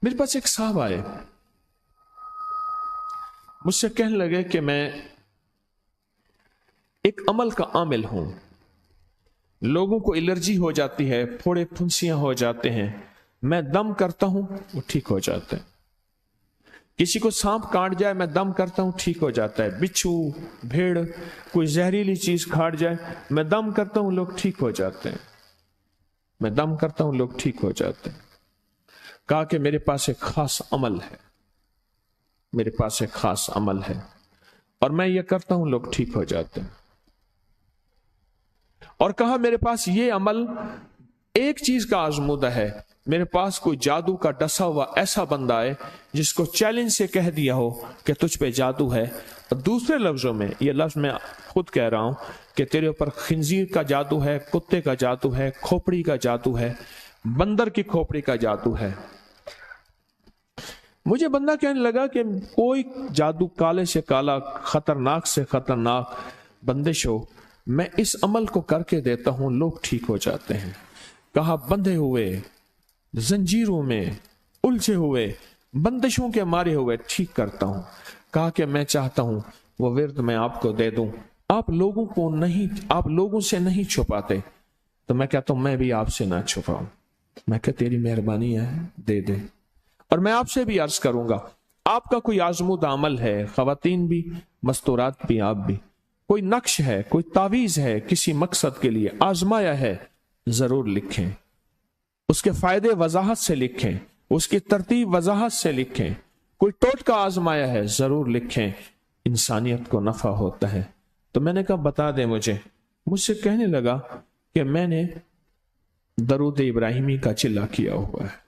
میرے پاس ایک صاحب آئے، مجھ سے کہنے لگے کہ میں ایک عمل کا عامل ہوں، لوگوں کو الرجی ہو جاتی ہے، پھوڑے پھنسیاں ہو جاتے ہیں، میں دم کرتا ہوں وہ ٹھیک ہو جاتے ہیں، کسی کو سانپ کاٹ جائے میں دم کرتا ہوں ٹھیک ہو جاتا ہے، بچھو بھیڑ کوئی زہریلی چیز کھاٹ جائے میں دم کرتا ہوں لوگ ٹھیک ہو جاتے ہیں، میں دم کرتا ہوں لوگ ٹھیک ہو جاتے ہیں۔ کہا کہ میرے پاس ایک خاص عمل ہے، میرے پاس ایک خاص عمل ہے اور میں یہ کرتا ہوں لوگ ٹھیک ہو جاتے ہیں، اور کہا میرے پاس یہ عمل ایک چیز کا آزمودہ ہے، میرے پاس کوئی جادو کا ڈسا ہوا ایسا بندہ ہے جس کو چیلنج سے کہہ دیا ہو کہ تجھ پہ جادو ہے، اور دوسرے لفظوں میں یہ لفظ میں خود کہہ رہا ہوں کہ تیرے اوپر خنزیر کا جادو ہے، کتے کا جادو ہے، کھوپڑی کا جادو ہے، بندر کی کھوپڑی کا جادو ہے۔ مجھے بندہ کہنے لگا کہ کوئی جادو کالے سے کالا، خطرناک سے خطرناک بندش ہو، میں اس عمل کو کر کے دیتا ہوں لوگ ٹھیک ہو جاتے ہیں۔ کہا بندھے ہوئے، زنجیروں میں الجھے ہوئے، بندشوں کے مارے ہوئے ٹھیک کرتا ہوں۔ کہا کہ میں چاہتا ہوں وہ ورد میں آپ کو دے دوں، آپ لوگوں سے نہیں چھپاتے، تو میں کہتا ہوں میں بھی آپ سے نہ چھپاؤں، میں کہ تیری مہربانی ہے دے دے۔ اور میں آپ سے بھی عرض کروں گا، آپ کا کوئی آزمودہ عمل ہے، خواتین بھی مستورات بھی آپ بھی، کوئی نقش ہے، کوئی تعویذ ہے، کسی مقصد کے لیے آزمایا ہے، ضرور لکھیں، اس کے فائدے وضاحت سے لکھیں، اس کی ترتیب وضاحت سے لکھیں، کوئی ٹوٹکا آزمایا ہے ضرور لکھیں، انسانیت کو نفع ہوتا ہے۔ تو میں نے کہا بتا دیں مجھ سے کہنے لگا کہ میں نے درود ابراہیمی کا چلہ کیا ہوا ہے،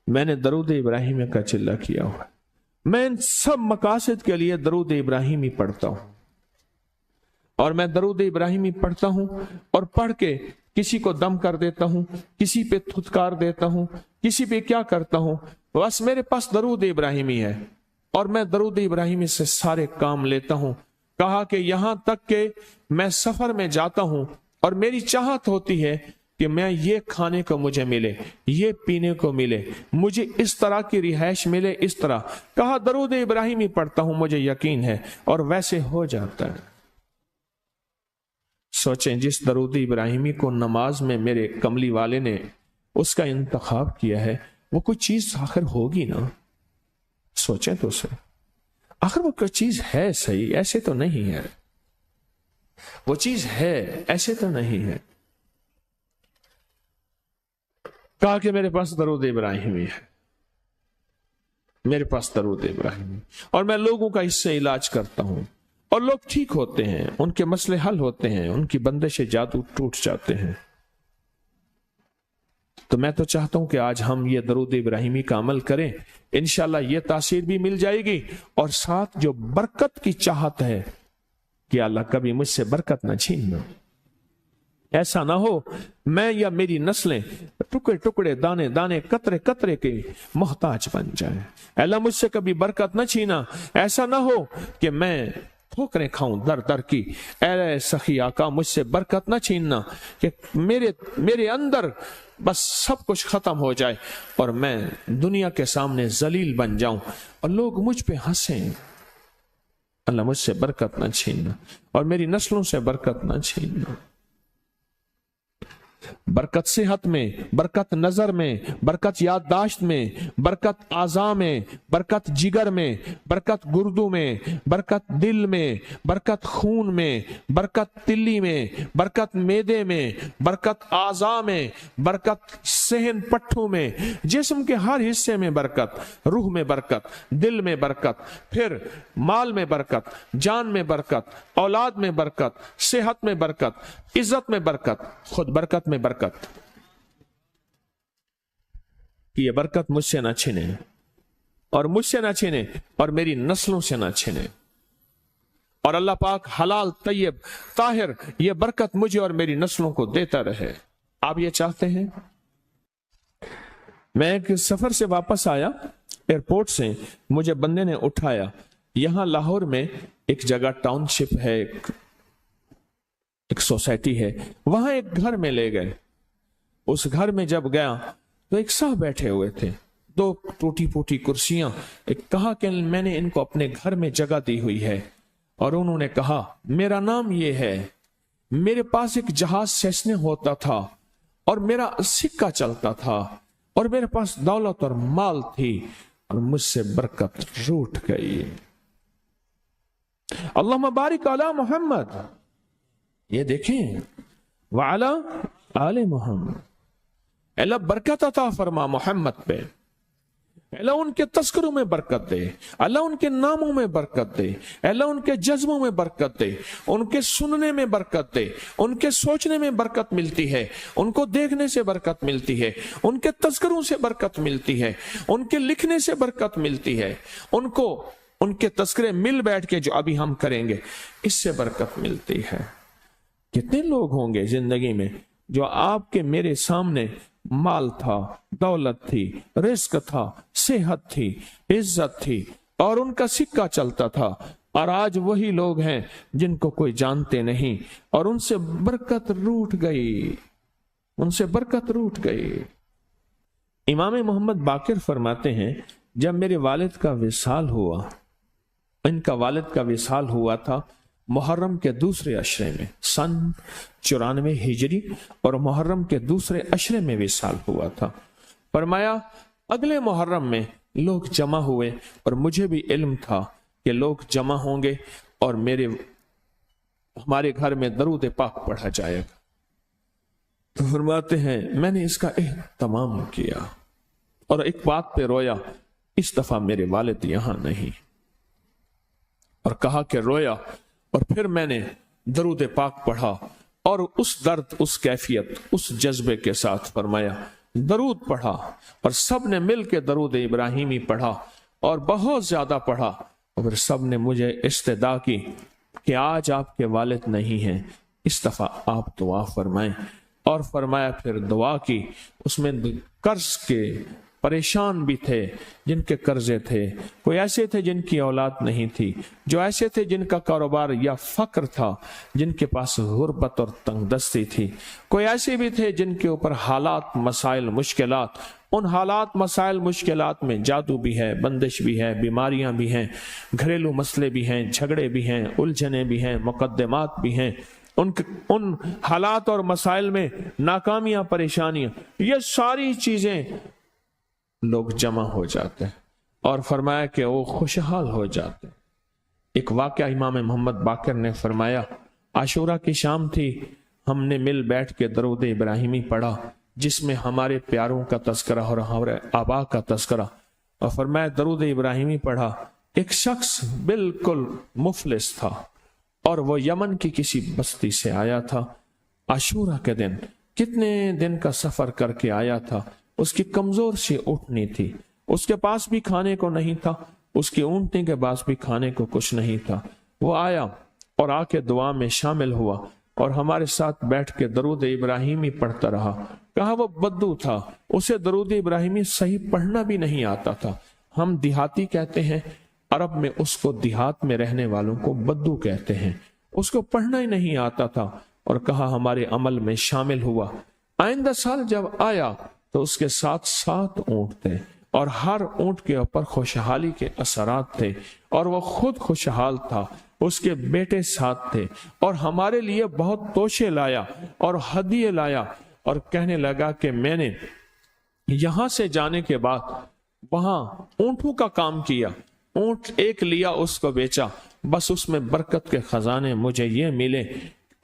میں نے درود ابراہیمی کا چلہ کیا ہوا ہے، میں ان سب مقاصد کے لیے درود ابراہیمی پڑھتا ہوں، اور میں درود ابراہیمی پڑھتا ہوں اور پڑھ کے کسی کو دم کر دیتا ہوں، کسی پہ تھتکار دیتا ہوں، کسی پہ کیا کرتا ہوں، بس میرے پاس درود ابراہیمی ہے اور میں درود ابراہیمی سے سارے کام لیتا ہوں۔ کہا کہ یہاں تک کہ میں سفر میں جاتا ہوں اور میری چاہت ہوتی ہے کہ میں یہ کھانے کو مجھے ملے، یہ پینے کو ملے، مجھے اس طرح کی رہائش ملے، اس طرح، کہا درود ابراہیمی پڑھتا ہوں مجھے یقین ہے اور ویسے ہو جاتا ہے۔ سوچیں جس درود ابراہیمی کو نماز میں میرے کملی والے نے اس کا انتخاب کیا ہے، وہ کوئی چیز آخر ہوگی نا، سوچیں تو صحیح، آخر وہ کوئی چیز ہے صحیح، ایسے تو نہیں ہے، وہ چیز ہے ایسے تو نہیں ہے۔ کہا کہ میرے پاس درود ابراہیمی ہے، میرے پاس درود ابراہیمی، اور میں لوگوں کا اس سے علاج کرتا ہوں اور لوگ ٹھیک ہوتے ہیں، ان کے مسئلے حل ہوتے ہیں، ان کی بندش جادو ٹوٹ جاتے ہیں۔ تو میں تو چاہتا ہوں کہ آج ہم یہ درود ابراہیمی کا عمل کریں، انشاءاللہ یہ تاثیر بھی مل جائے گی، اور ساتھ جو برکت کی چاہت ہے کہ اللہ کبھی مجھ سے برکت نہ چھیننا، ایسا نہ ہو میں یا میری نسلیں ٹکڑے ٹکڑے، دانے دانے، قطرے قطرے کے محتاج بن جائیں۔ اللہ مجھ سے کبھی برکت نہ چھینا، ایسا نہ ہو کہ میں ٹھوکریں کھاؤں در در کی، اے سخی آقا مجھ سے برکت نہ چھیننا، کہ میرے اندر بس سب کچھ ختم ہو جائے اور میں دنیا کے سامنے ذلیل بن جاؤں اور لوگ مجھ پہ ہنسیں۔ اللہ مجھ سے برکت نہ چھیننا اور میری نسلوں سے برکت نہ چھیننا۔ برکت صحت میں، برکت نظر میں، برکت یادداشت میں، برکت اعضاء میں، برکت جگر میں، برکت گردوں میں، برکت دل میں، برکت خون میں، برکت تلی میں، برکت معدے میں، برکت اعضاء میں، برکت صحن پٹھوں میں، جسم کے ہر حصے میں برکت، روح میں برکت، دل میں برکت، پھر مال میں برکت، جان میں برکت، اولاد میں برکت، صحت میں برکت، عزت میں برکت، خود برکت میں برکت، کہ یہ برکت مجھ سے نہ چھنے اور مجھ سے نہ چھنے اور میری نسلوں سے نہ چھنے، اور اللہ پاک حلال طیب طاہر یہ برکت مجھے اور میری نسلوں کو دیتا رہے۔ آپ یہ چاہتے ہیں؟ میں ایک سفر سے واپس آیا، ایئرپورٹ سے مجھے بندے نے اٹھایا، یہاں لاہور میں ایک جگہ ٹاؤن شپ ہے، ایک سوسائٹی ہے، وہاں ایک گھر میں لے گئے۔ اس گھر میں جب گیا تو ایک साहब बैठे हुए थे, 2 टूटी फूटी कुर्सियां. एक कहा कि मैंने इनको अपने घर में जगह दी हुई है, और उन्होंने कहा मेरा नाम ये है, मेरे पास एक जहाज सेसने होता था और मेरा सिक्का चलता था और मेरे पास दौलत और माल थी और मुझसे बरकत रूठ गई. अल्लाहुम्मा बारिक अला मोहम्मद. ये देखें, वाला आले मोहम्मद. अल्लाह बरकत अता फरमा मोहम्मद पे. अल्लाह उनके तस्करों में बरकत दे, अल्लाह उनके नामों में बरकत दे, अल्लाह उनके जज्बों में बरकत दे, उनके सुनने में बरकत दे, उनके सोचने में बरकत मिलती है, उनको देखने से बरकत मिलती है, उनके तस्करों से बरकत मिलती है, उनके लिखने से बरकत मिलती है, उनको उनके तस्करे मिल बैठ के जो अभी हम करेंगे इससे बरकत मिलती है. कितने लोग होंगे जिंदगी में जो आपके मेरे सामने माल था, दौलत थी, रिस्क था, सेहत थी, इज्जत थी और उनका सिक्का चलता था, और आज वही लोग हैं जिनको कोई जानते नहीं और उनसे बरकत रूठ गई, उनसे बरकत रूठ गई. इमाम मोहम्मद बाकिर फरमाते हैं, जब मेरे वालिद का विसाल हुआ, इनका वालिद का विसाल हुआ था मुहर्रम के दूसरे अशरे में, सन 94 हिजरी, और मुहर्रम के दूसरे अशरे में विसाल हुआ था. फरमाया अगले मुहर्रम में लोग जमा हुए और मुझे भी इल्म था कि लोग जमा होंगे और हमारे घर में दरूद पाक पढ़ा जाएगा. तो फरमाते हैं मैंने इसका एहतमाम किया और एक बात पे रोया, इस दफा मेरे वालिद यहां नहीं, और कहा कि रोया, और फिर मैंने दरूद पाक पढ़ा और उस दर्द, उस कैफियत, उस जज्बे के साथ फरमाया दरूद पढ़ा, और सब ने मिल के दरूद इब्राहिमी पढ़ा और बहुत ज्यादा पढ़ा, और फिर सब ने मुझे इस्तदा की कि आज आपके वालिद नहीं हैं, इस दफा आप दुआ फरमाएं. और फरमाया फिर दुआ की. उसमें कर्ज के परेशान भी थे, जिनके कर्जे थे, कोई ऐसे थे जिनकी औलाद नहीं थी, जो ऐसे थे जिनका कारोबार या फक्र था, जिनके पास गुर्बत और तंगदस्ती थी, कोई ऐसे भी थे जिनके ऊपर हालात, मसाइल, मुश्किलात. उन हालात, मसाइल, मुश्किलात में जादू भी है, बंदिश भी है, बीमारियां भी हैं, घरेलू मसले भी हैं, झगड़े भी हैं, उलझने भी हैं, मुकद्दमात भी हैं. उन हालात और मसाइल में नाकामियां, परेशानियां, ये सारी चीजें लोग जमा हो जाते हैं और फरमाया कि वो खुशहाल हो जाते हैं. एक वाकया इमाम मोहम्मद बाकिर ने फरमाया, आशूरा की शाम थी, हमने मिल बैठ के दरूद इब्राहिमी पढ़ा जिसमें हमारे प्यारों का तस्करा और हमारे आबा का तस्करा, और फरमाया दरूद इब्राहिमी पढ़ा. एक शख्स बिल्कुल मुफलिस था और वो यमन की किसी बस्ती से आया था. आशूरा के दिन कितने दिन का सफर करके आया था, उसकी कमजोर सी ऊँटनी थी, उसके पास भी खाने को नहीं था, उसकी ऊँटनी के पास भी खाने को कुछ नहीं था. वो आया और आके दुआ में शामिल हुआ और हमारे साथ बैठ के दरूद इब्राहिमी पढ़ता रहा. कहा वो बद्दू था, उसे दरूद इब्राहिमी सही पढ़ना भी नहीं आता था. हम देहाती कहते हैं, अरब में उसको देहात में रहने वालों को बद्दू कहते हैं. उसको पढ़ना ही नहीं आता था और कहा हमारे अमल में शामिल हुआ. आइंदा साल जब आया तो उसके साथ 7 ऊंट थे और हर ऊंट के ऊपर खुशहाली के असरात थे और वो खुद खुशहाल था, उसके बेटे साथ थे और हमारे लिए बहुत तोशे लाया और हदिये लाया और कहने लगा कि मैंने यहां से जाने के बाद वहां ऊंटों का काम किया, ऊंट एक लिया, उसको बेचा, बस उसमें बरकत के खजाने मुझे ये मिले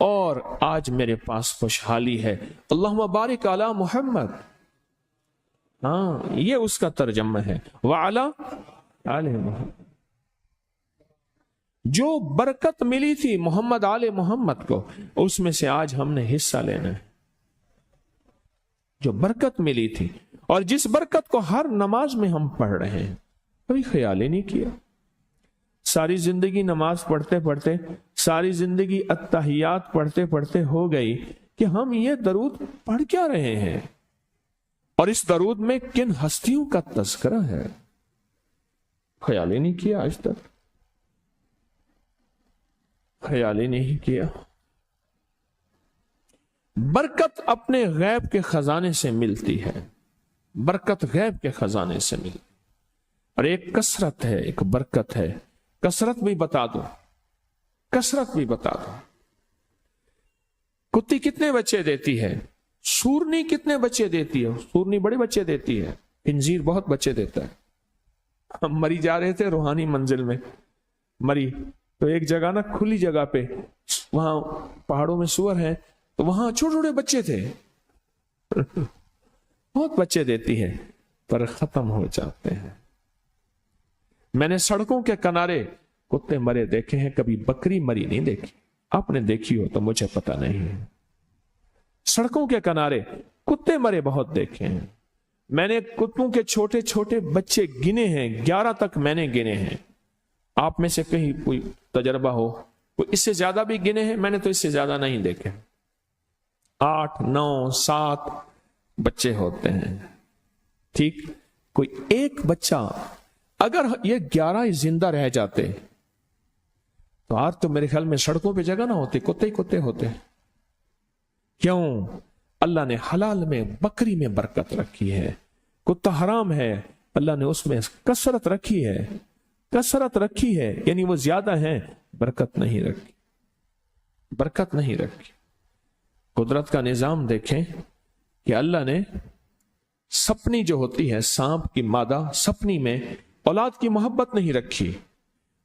और आज मेरे पास खुशहाली है. अल्लाहुम्मा बारिक अला मोहम्मद. हाँ, ये उसका तर्जमा है. वाला आले मोहम्मद. जो बरकत मिली थी मोहम्मद आले मोहम्मद को, उसमें से आज हमने हिस्सा लेना है. जो बरकत मिली थी और जिस बरकत को हर नमाज में हम पढ़ रहे हैं, कभी ख्याल ही नहीं किया. सारी जिंदगी नमाज पढ़ते पढ़ते, सारी जिंदगी अत्तहियात पढ़ते पढ़ते हो गई कि हम ये दरूद पढ़ क्या रहे हैं और इस दरूद में किन हस्तियों का तज़किरा है. ख्याल ही नहीं किया, आज तक ख्याल ही नहीं किया. बरकत अपने गैब के खजाने से मिलती है. बरकत गैब के खजाने से मिलती। और एक कसरत है, एक बरकत है। कसरत भी बता दो, कसरत भी बता दो। कुत्ती कितने बच्चे देती है? सूरनी कितने बच्चे देती है? सूरनी बड़े बच्चे देती है, खिंजीर बहुत बच्चे देता है। हम मरी जा रहे थे रूहानी मंजिल में, मरी तो एक जगह ना, खुली जगह पे, वहां पहाड़ों में सुअर है, तो वहां छोटे छोटे बच्चे थे बहुत बच्चे देती है, पर खत्म हो जाते हैं। मैंने सड़कों के किनारे कुत्ते मरे देखे हैं, कभी बकरी मरी नहीं देखी। आपने देखी हो तो मुझे पता नहीं है। सड़कों के किनारे कुत्ते मरे बहुत देखे हैं। मैंने कुत्तों के छोटे छोटे बच्चे गिने हैं, 11 तक मैंने गिने हैं। आप में से कहीं कोई तजर्बा हो, कोई इससे ज्यादा भी गिने हैं? मैंने तो इससे ज्यादा नहीं देखे। 8, 9, 7 बच्चे होते हैं। ठीक, कोई एक बच्चा, अगर ये 11 जिंदा रह जाते तो आज तो मेरे ख्याल में सड़कों पे जगह ना होती, कुत्ते ही कुत्ते होते। क्यों? अल्लाह ने हलाल में, बकरी में बरकत रखी है। कुत्ता हराम है, अल्लाह ने उसमें कसरत रखी है, कसरत रखी है, यानी वो ज्यादा है, बरकत नहीं रखी, बरकत नहीं रखी। कुदरत का निजाम देखें कि अल्लाह ने सपनी जो होती है, सांप की मादा, सपनी में औलाद की मोहब्बत नहीं रखी।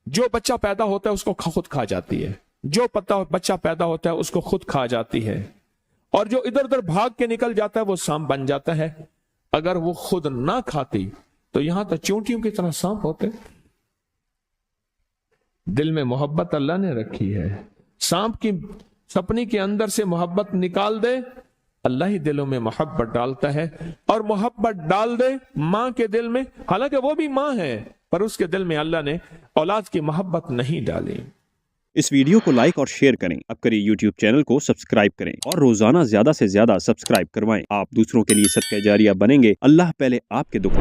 जो बच्चा पैदा होता है उसको खुद खा जाती है, जो बच्चा पैदा होता है उसको खुद खा जाती है, और जो इधर उधर भाग के निकल जाता है वो सांप बन जाता है। अगर वो खुद ना खाती तो यहां तो चूंटियों की तरह सांप होते। दिल में मोहब्बत अल्लाह ने रखी है। सांप की सपनी के अंदर से मोहब्बत निकाल दे, अल्लाह ही दिलों में मोहब्बत डालता है। और मोहब्बत डाल दे मां के दिल में, हालांकि वो भी मां है, पर उसके दिल में अल्लाह ने औलाद की मोहब्बत नहीं डाली। इस वीडियो को लाइक और शेयर करें। अब करिए YouTube चैनल को सब्सक्राइब करें और रोजाना ज्यादा से ज्यादा सब्सक्राइब करवाएं। आप दूसरों के लिए सदका जारिया बनेंगे। अल्लाह पहले आपके दुख